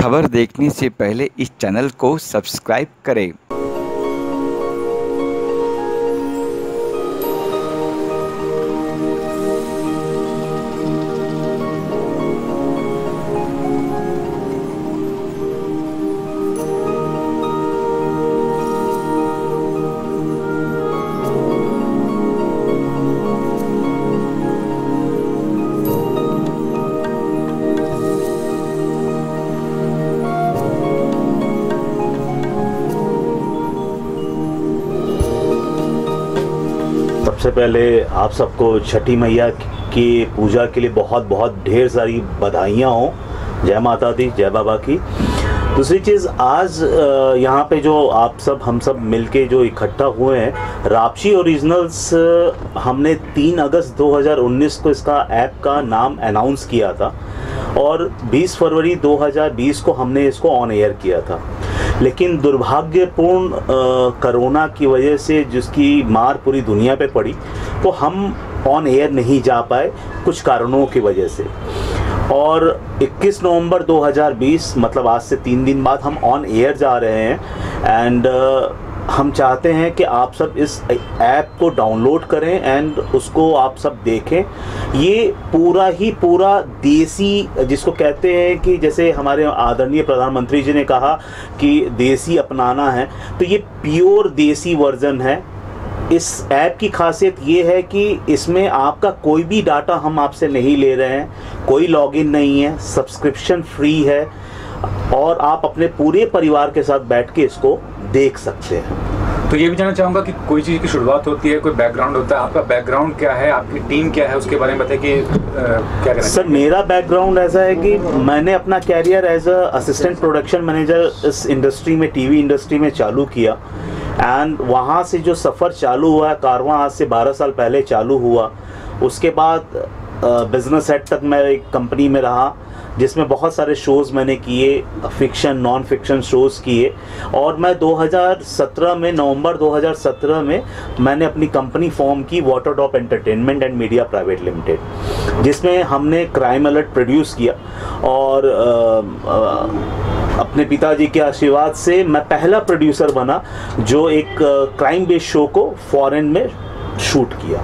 खबर देखने से पहले इस चैनल को सब्सक्राइब करें। सबसे पहले आप सबको छठी मैया की पूजा के लिए बहुत बहुत ढेर सारी बधाइयाँ हों। जय माता दी, जय बाबा की। दूसरी चीज़, आज यहाँ पे जो हम सब मिलके जो इकट्ठा हुए हैं, रापची ओरिजिनल्स हमने 3 अगस्त 2019 को इसका ऐप का नाम अनाउंस किया था और 20 फरवरी 2020 को हमने इसको ऑन एयर किया था। लेकिन दुर्भाग्यपूर्ण कोरोना की वजह से जिसकी मार पूरी दुनिया पे पड़ी, तो हम ऑन एयर नहीं जा पाए कुछ कारणों की वजह से। और 21 नवंबर 2020 मतलब आज से 3 दिन बाद हम ऑन एयर जा रहे हैं एंड हम चाहते हैं कि आप सब इस ऐप को डाउनलोड करें एंड उसको आप सब देखें। ये पूरा देसी, जिसको कहते हैं कि जैसे हमारे आदरणीय प्रधानमंत्री जी ने कहा कि देसी अपनाना है, तो ये प्योर देसी वर्जन है। इस ऐप की खासियत ये है कि इसमें आपका कोई भी डाटा हम आपसे नहीं ले रहे हैं, कोई लॉगिन नहीं है, सब्सक्रिप्शन फ्री है और आप अपने पूरे परिवार के साथ बैठ के इसको देख सकते हैं। तो ये भी जानना चाहूँगा कि कोई चीज़ की शुरुआत होती है, कोई बैकग्राउंड होता है, आपका बैकग्राउंड क्या है, आपकी टीम क्या है, उसके बारे में बताइए कि क्या करना। सर, मेरा बैकग्राउंड ऐसा है कि मैंने अपना career as a assistant production manager इस इंडस्ट्री में, टीवी इंडस्ट्री में चालू किया एंड वहाँ से जो सफ़र चालू हुआ, कारवां आज से 12 साल पहले चालू हुआ। उसके बाद बिजनेस हेड तक मैं एक कंपनी में रहा जिसमें बहुत सारे शोज़ मैंने किए, फिक्शन नॉन फिक्शन शोज़ किए। और मैं 2017 में, नवंबर 2017 में मैंने अपनी कंपनी फॉर्म की, water drop entertainment and media private limited, जिसमें हमने क्राइम अलर्ट प्रोड्यूस किया। और अपने पिताजी के आशीर्वाद से मैं पहला प्रोड्यूसर बना जो एक क्राइम बेस्ड शो को फॉरेन में शूट किया।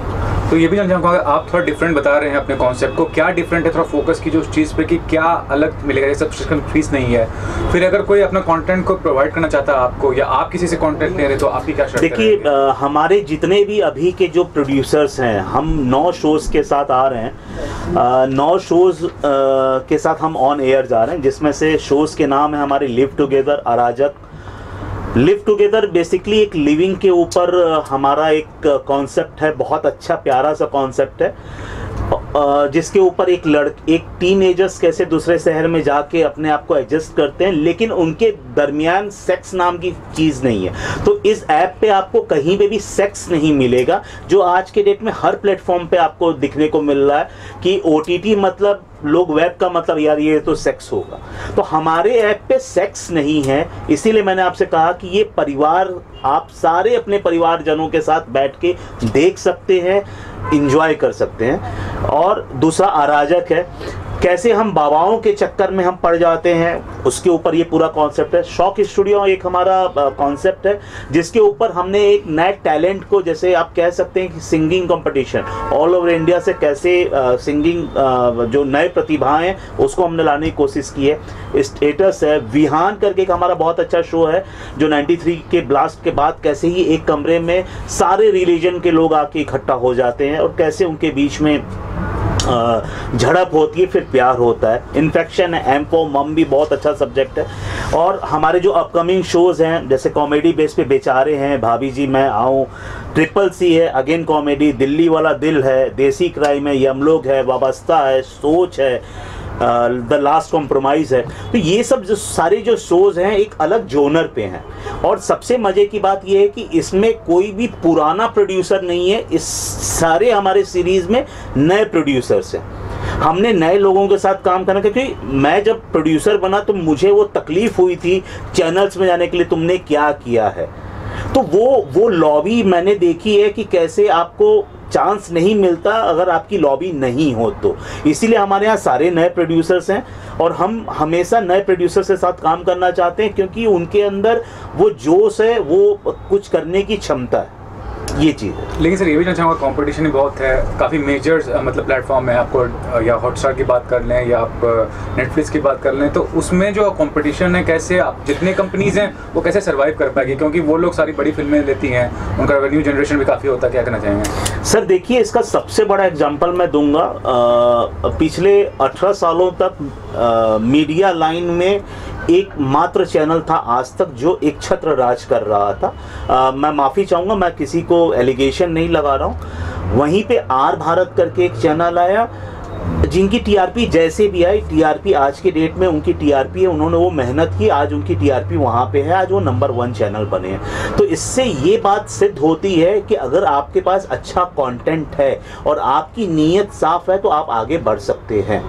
तो ये भी जानना चाहूँगा, आप थोड़ा डिफरेंट बता रहे हैं अपने कॉन्सेप्ट को, क्या डिफरेंट है, थोड़ा फोकस कीजिए उस चीज़ पे कि क्या अलग मिलेगा। जैसे सब्सक्रिप्शन फीस नहीं है, फिर अगर कोई अपना कंटेंट को प्रोवाइड करना चाहता है आपको, या आप किसी से कंटेंट ले रहे तो आपकी क्या शर्त है? देखिए, हमारे जितने भी अभी के जो प्रोड्यूसर्स हैं, हम 9 शोज़ के साथ आ रहे हैं। 9 शोज़ के साथ हम ऑन एयर जा रहे हैं, जिसमें से शोज़ के नाम है हमारे लिव टुगेदर, अराजक। लिव टुगेदर बेसिकली एक लिविंग के ऊपर हमारा एक कॉन्सेप्ट है, बहुत अच्छा प्यारा सा कॉन्सेप्ट है, जिसके ऊपर एक टीनेजर्स कैसे दूसरे शहर में जाके अपने आप को एडजस्ट करते हैं, लेकिन उनके दरमियान सेक्स नाम की चीज़ नहीं है। तो इस ऐप पे आपको कहीं पे भी सेक्स नहीं मिलेगा, जो आज के डेट में हर प्लेटफॉर्म पे आपको दिखने को मिल रहा है कि OTT मतलब लोग वेब का मतलब यार ये तो सेक्स होगा। तो हमारे ऐप पे सेक्स नहीं है, इसीलिए मैंने आपसे कहा कि ये परिवार, आप सारे अपने परिवारजनों के साथ बैठ के देख सकते हैं, इंजॉय कर सकते हैं। और दूसरा अराजक है, कैसे हम बाबाओं के चक्कर में हम पड़ जाते हैं, उसके ऊपर ये पूरा कॉन्सेप्ट है। शौक स्टूडियो एक हमारा कॉन्सेप्ट है, जिसके ऊपर हमने एक नए टैलेंट को, जैसे आप कह सकते हैं कि singing competition all over India से कैसे सिंगिंग जो नए प्रतिभाएं हैं उसको हमने लाने की कोशिश की है। स्टेटस है, विहान करके एक हमारा बहुत अच्छा शो है, जो 93 के ब्लास्ट के बाद कैसे ही एक कमरे में सारे रिलीजन के लोग आके इकट्ठा हो जाते हैं और कैसे उनके बीच में झड़प होती है, फिर प्यार होता है। इन्फेक्शन है, एम फॉर मम भी बहुत अच्छा सब्जेक्ट है। और हमारे जो अपकमिंग शोज़ हैं, जैसे कॉमेडी बेस पे बेचारे हैं, भाभी जी मैं आऊँ, ट्रिपल सी है, अगेन कॉमेडी, दिल्ली वाला दिल है, देसी क्राइम है, यमलोग है, वाबस्ता है, सोच है, द लास्ट कॉम्प्रोमाइज़ है। तो ये सब जो सारे जो शोज़ हैं एक अलग जोनर पे हैं। और सबसे मज़े की बात ये है कि इसमें कोई भी पुराना प्रोड्यूसर नहीं है, इस सारे हमारे सीरीज़ में नए प्रोड्यूसर्स हैं। हमने नए लोगों के साथ काम करना, क्योंकि मैं जब प्रोड्यूसर बना तो मुझे वो तकलीफ़ हुई थी चैनल्स में जाने के लिए, तुमने क्या किया है। तो वो लॉबी मैंने देखी है कि कैसे आपको चांस नहीं मिलता अगर आपकी लॉबी नहीं हो तो। इसीलिए हमारे यहाँ सारे नए प्रोड्यूसर्स हैं और हम हमेशा नए प्रोड्यूसर के साथ काम करना चाहते हैं, क्योंकि उनके अंदर वो जोश है, वो कुछ करने की क्षमता है, ये चीज़ है। लेकिन सर ये भी जानना चाहूँगा, कंपटीशन भी बहुत है, काफ़ी मेजर मतलब प्लेटफॉर्म है आपको, या हॉटस्टार की बात कर लें या आप नेटफ्लिक्स की बात कर लें, तो उसमें जो कंपटीशन है कैसे आप जितने कंपनीज हैं वो कैसे सर्वाइव कर पाएगी, क्योंकि वो लोग सारी बड़ी फिल्में लेती हैं, उनका रेवेन्यू जनरेशन भी काफ़ी होता है, क्या कहना चाहेंगे? सर देखिए, इसका सबसे बड़ा एग्जांपल मैं दूंगा, पिछले 18 सालों तक मीडिया लाइन में एक मात्र चैनल था आज तक जो एक छत्र राज कर रहा था। मैं माफ़ी चाहूँगा, मैं किसी को एलिगेशन नहीं लगा रहा हूँ। वहीं पे आर भारत करके एक चैनल आया जिनकी टीआरपी जैसे भी आई, टीआरपी आज के डेट में उनकी टीआरपी है, उन्होंने वो मेहनत की, आज उनकी टीआरपी वहाँ पे है, आज वो नंबर 1 चैनल बने हैं। तो इससे ये बात सिद्ध होती है कि अगर आपके पास अच्छा कंटेंट है और आपकी नीयत साफ है तो आप आगे बढ़ सकते हैं।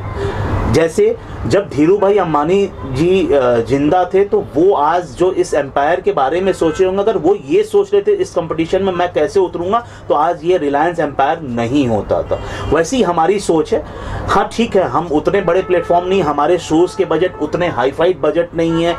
जैसे जब धीरू भाई अंबानी जी जिंदा थे तो वो आज जो इस एम्पायर के बारे में सोचे होंगे, अगर वो ये सोच रहे थे इस कंपटीशन में मैं कैसे उतरूंगा, तो आज ये रिलायंस एम्पायर नहीं होता था। वैसी ही हमारी सोच है। हाँ ठीक है, हम उतने बड़े प्लेटफॉर्म नहीं, हमारे शोज़ के बजट उतने हाईफाई बजट नहीं है,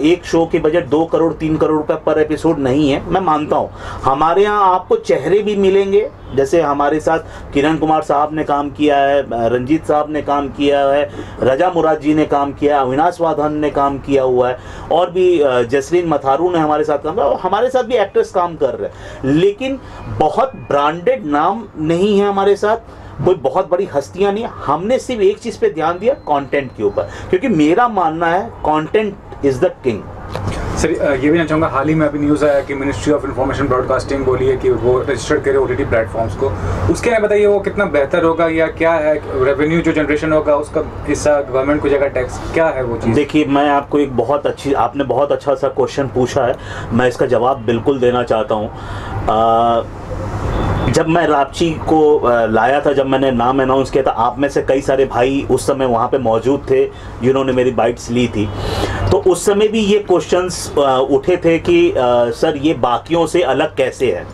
एक शो की बजट 2 करोड़ 3 करोड़ रुपए पर एपिसोड नहीं है, मैं मानता हूँ। हमारे यहाँ आपको चेहरे भी मिलेंगे, जैसे हमारे साथ किरण कुमार साहब ने काम किया है, रंजीत साहब ने काम किया है, रजा मुराद जी ने काम किया, अविनाश वाधन ने काम किया हुआ है, और भी जसलीन मथारू ने हमारे साथ काम किया, हमारे साथ भी एक्टर्स काम कर रहे हैं। लेकिन बहुत ब्रांडेड नाम नहीं है हमारे साथ, कोई बहुत बड़ी हस्तियां नहीं। हमने सिर्फ एक चीज़ पे ध्यान दिया, कंटेंट के ऊपर, क्योंकि मेरा मानना है content is the king. Sir ये भी जानना चाहूँगा, हाल ही में अभी न्यूज़ आया कि मिनिस्ट्री ऑफ इंफॉर्मेशन ब्रॉडकास्टिंग बोली है कि वो रजिस्टर्ड करे ओटीटी प्लेटफॉर्म्स को, उसके लिए बताइए वो कितना बेहतर होगा, या क्या है रेवेन्यू जो जनरेशन होगा उसका हिस्सा गवर्नमेंट को जाएगा, टैक्स क्या है वो चीज़? देखिए, मैं आपको एक आपने बहुत अच्छा सा क्वेश्चन पूछा है, मैं इसका जवाब बिल्कुल देना चाहता हूँ। जब मैं रापची को लाया था, जब मैंने नाम अनाउंस किया था, आप में से कई सारे भाई उस समय वहाँ पे मौजूद थे जिन्होंने मेरी बाइट्स ली थी, तो उस समय भी ये क्वेश्चंस उठे थे कि सर ये बाकियों से अलग कैसे है।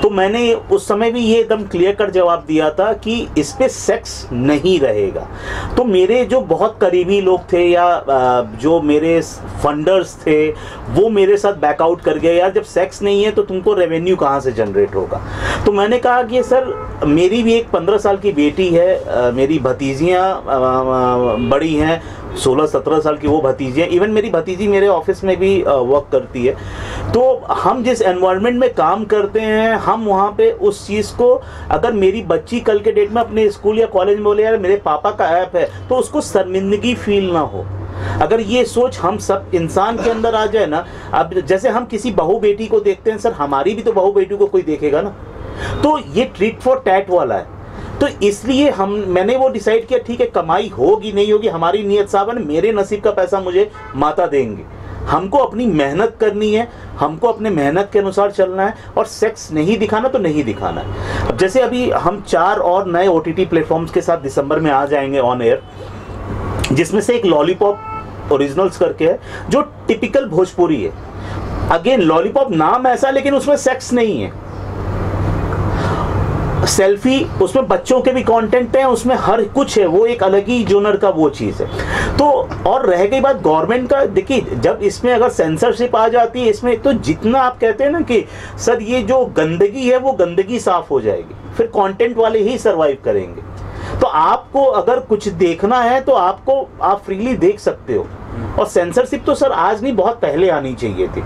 तो मैंने उस समय भी ये एकदम क्लियर कट जवाब दिया था कि इस पे सेक्स नहीं रहेगा। तो मेरे जो बहुत करीबी लोग थे या जो मेरे फंडर्स थे वो मेरे साथ बैकआउट कर गए, यार जब सेक्स नहीं है तो तुमको रेवेन्यू कहाँ से जनरेट होगा। तो मैंने कहा कि सर मेरी भी एक 15 साल की बेटी है, मेरी भतीजियाँ बड़ी हैं, 16-17 साल की वो भतीजी है, इवन मेरी भतीजी मेरे ऑफिस में भी वर्क करती है। तो हम जिस एनवायरनमेंट में काम करते हैं, हम वहाँ पे उस चीज़ को, अगर मेरी बच्ची कल के डेट में अपने स्कूल या कॉलेज में बोले यार मेरे पापा का ऐप है, तो उसको शर्मिंदगी फील ना हो। अगर ये सोच हम सब इंसान के अंदर आ जाए ना, अब जैसे हम किसी बहू बेटी को देखते हैं, सर हमारी भी तो बहू बेटी को कोई देखेगा ना, तो ये ट्रीट फॉर टैट वाला है। तो इसलिए मैंने वो डिसाइड किया, ठीक है कमाई होगी नहीं होगी, हमारी नीयत साहब है, मेरे नसीब का पैसा मुझे माता देंगे, हमको अपनी मेहनत करनी है, हमको अपने मेहनत के अनुसार चलना है, और सेक्स नहीं दिखाना तो नहीं दिखाना है। अब जैसे अभी हम 4 और नए OTT प्लेटफॉर्म्स के साथ दिसंबर में आ जाएंगे ऑन एयर, जिसमें से एक लॉलीपॉप ओरिजिनल्स करके है जो टिपिकल भोजपुरी है। अगेन लॉलीपॉप नाम ऐसा, लेकिन उसमें सेक्स नहीं है। सेल्फी, उसमें बच्चों के भी कंटेंट हैं, उसमें हर कुछ है, वो एक अलग ही जोनर का वो चीज़ है। तो और रह गई बात गवर्नमेंट का, देखिए जब इसमें अगर सेंसरशिप आ जाती है इसमें, तो जितना आप कहते हैं ना कि सर ये जो गंदगी है वो गंदगी साफ हो जाएगी, फिर कंटेंट वाले ही सर्वाइव करेंगे। तो आपको अगर कुछ देखना है तो आप फ्रीली देख सकते हो, और सेंसरशिप तो सर आज नहीं बहुत पहले आनी चाहिए थी।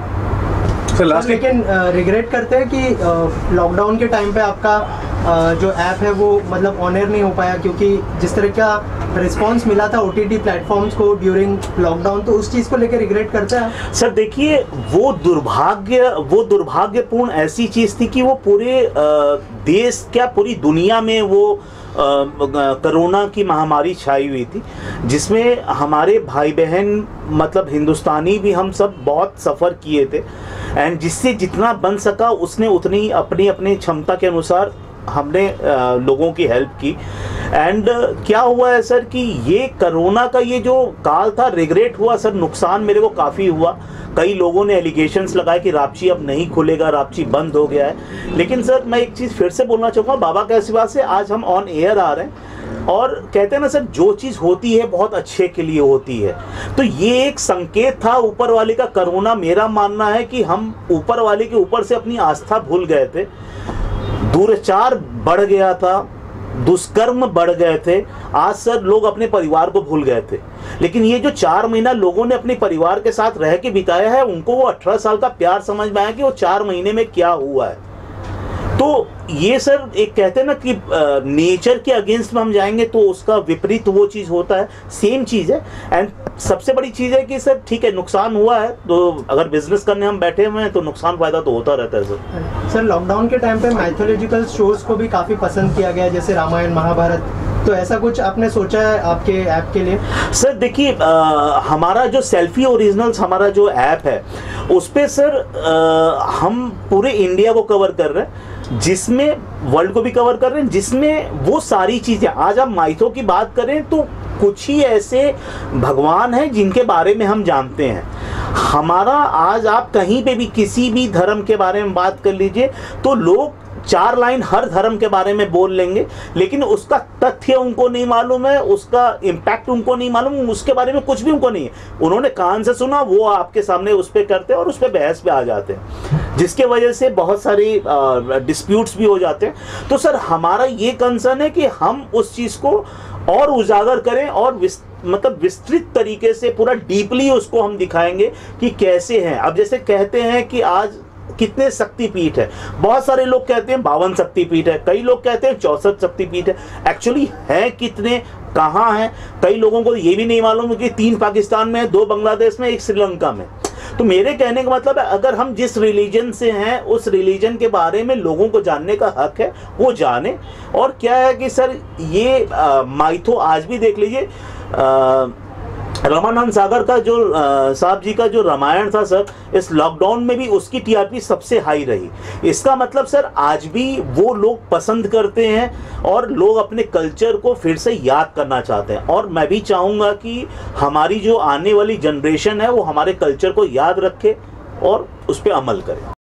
लेकिन रिग्रेट करते हैं कि लॉकडाउन के टाइम पे आपका जो ऐप है वो मतलब ऑन एयर नहीं हो पाया, क्योंकि जिस तरह का रिस्पांस मिला था OTT प्लेटफॉर्म्स को ड्यूरिंग लॉकडाउन, तो उस चीज़ को लेकर रिग्रेट करते हैं? सर देखिए, वो दुर्भाग्यपूर्ण ऐसी चीज़ थी कि वो पूरे देश क्या पूरी दुनिया में वो कोरोना की महामारी छाई हुई थी, जिसमें हमारे भाई बहन मतलब हिंदुस्तानी भी हम सब बहुत सफ़र किए थे, एंड जिससे जितना बन सका उसने उतनी अपनी अपनी क्षमता के अनुसार हमने लोगों की हेल्प की। एंड क्या हुआ है सर कि ये कोरोना का ये जो काल था, रिग्रेट हुआ सर, नुकसान मेरे को काफ़ी हुआ। कई लोगों ने एलिगेशंस लगाए कि रापची अब नहीं खुलेगा, रापची बंद हो गया है। लेकिन सर मैं एक चीज़ फिर से बोलना चाहूँगा, बाबा के आशीर्वाद से आज हम ऑन एयर आ रहे हैं। और कहते हैं ना सर, जो चीज़ होती है बहुत अच्छे के लिए होती है। तो ये एक संकेत था ऊपर वाले का। कोरोना, मेरा मानना है कि हम ऊपर वाले के ऊपर से अपनी आस्था भूल गए थे, दुराचार बढ़ गया था, दुष्कर्म बढ़ गए थे। आज सर लोग अपने परिवार को भूल गए थे। लेकिन ये जो 4 महीना लोगों ने अपने परिवार के साथ रह के बिताया है, उनको वो 18 साल का प्यार समझ में आया कि वो 4 महीने में क्या हुआ है। तो ये सर एक कहते हैं ना कि नेचर के अगेंस्ट में हम जाएंगे तो उसका विपरीत वो चीज़ होता है। सेम चीज़ है। एंड सबसे बड़ी चीज़ है कि सर ठीक है, नुकसान हुआ है, तो अगर बिजनेस करने हम बैठे हुए हैं तो नुकसान फायदा तो होता रहता है सर। सर लॉकडाउन के टाइम पे माइथोलॉजिकल शोज को भी काफ़ी पसंद किया गया, जैसे रामायण, महाभारत, तो ऐसा कुछ आपने सोचा है आपके ऐप के लिए? सर देखिए, हमारा जो सेल्फी ओरिजिनल्स हमारा जो ऐप है उस पर सर हम पूरे इंडिया को कवर कर रहे हैं, जिसमें वर्ल्ड को भी कवर कर रहे हैं, जिसमें वो सारी चीज़ें, आज आप माइथो की बात करें तो कुछ ही ऐसे भगवान हैं जिनके बारे में हम जानते हैं। हमारा आज आप कहीं पे भी किसी भी धर्म के बारे में बात कर लीजिए तो लोग 4 लाइन हर धर्म के बारे में बोल लेंगे, लेकिन उसका तथ्य उनको नहीं मालूम है, उसका इम्पैक्ट उनको नहीं मालूम, उसके बारे में कुछ भी उनको नहीं है। उन्होंने कान से सुना, वो आपके सामने उस पर करते हैं और उस पर बहस पे आ जाते हैं, जिसके वजह से बहुत सारी डिस्प्यूट्स भी हो जाते हैं। तो सर हमारा ये कंसर्न है कि हम उस चीज़ को और उजागर करें और मतलब विस्तृत तरीके से पूरा डीपली उसको हम दिखाएंगे कि कैसे हैं। अब जैसे कहते हैं कि आज कितने शक्तिपीठ है, बहुत सारे लोग कहते हैं 52 शक्तिपीठ है, कई लोग कहते हैं 64 शक्तिपीठ है। एक्चुअली है कितने, कहाँ हैं, कई लोगों को ये भी नहीं मालूम कि 3 पाकिस्तान में है, 2 बांग्लादेश में, 1 श्रीलंका में। तो मेरे कहने का मतलब है, अगर हम जिस रिलीजन से हैं उस रिलीजन के बारे में लोगों को जानने का हक है, वो जाने। और क्या है कि सर ये माइथो आज भी देख लीजिए, रामानंद सागर का जो साहब जी का जो रामायण था सर, इस लॉकडाउन में भी उसकी टीआरपी सबसे हाई रही। इसका मतलब सर आज भी वो लोग पसंद करते हैं और लोग अपने कल्चर को फिर से याद करना चाहते हैं। और मैं भी चाहूँगा कि हमारी जो आने वाली जनरेशन है वो हमारे कल्चर को याद रखे और उस पर अमल करे।